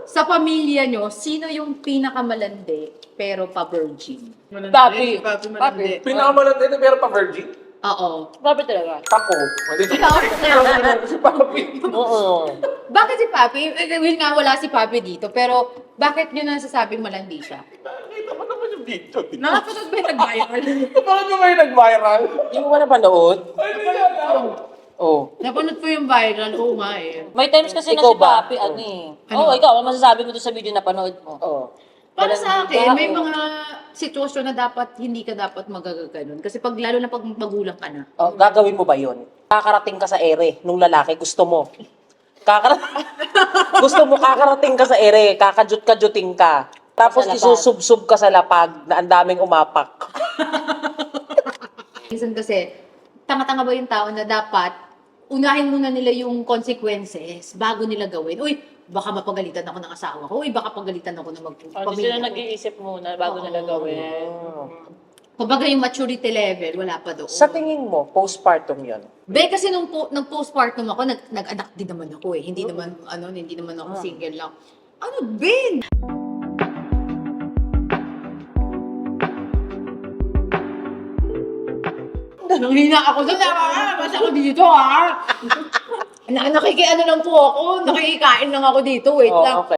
Sa pamilya nyo, sino yung pinakamalandi pero pa-virgin? Papi. Papi. Pinakamalandi na pero pa-virgin. Oo. Papi talaga. Ako. Si Papi. Oo. Bakit si Papi? Will nga wala si Papi dito, pero bakit nyo nasasabing malandi siya? Nakita mo naman yung video. Nakapanood ba yung nag-viral? Bakit mo ba yung nag-viral? Hindi mo ba napanood? Ay, hindi ko alam. Oo. Napanood ko yung viral, oo nga eh. May times kasi na Ikaw si ba? Papi, ano eh. Ano? Oo, ikaw, ano masasabi mo doon sa video na panood mo? Oo. Para sa akin, may Oo. mga sitwasyon na dapat hindi ka dapat magagaganon. Kasi pag lalo na pag magulang ka na. Oh, gagawin mo ba yun? Kakarating ka sa ere nung lalaki, gusto mo. Gusto mo kakarating ka sa ere, kakajut-kajuting ka. Tapos Sa lapag. isusub-sub ka sa lapag na ang daming umapak. Minsan kasi, tanga-tanga ba yung tao na dapat unahin muna nila yung consequences bago nila gawin. Uy, baka mapagalitan ako ng asawa ko. Uy, baka pagalitan ako ng Hindi magpamilya sila ko. nag-iisip muna bago nila gawin. Kumbaga yung maturity level, wala pa doon. Sa tingin mo, postpartum yun. Be, kasi nung nag-postpartum ako, nag-anak din naman ako eh. Hindi naman ako single lang. Ano, Ben? Nanghina ako doon, basta ako dito ha. Nakikiano lang po ako, nakikikain lang ako dito, wait Oh, lang. okay.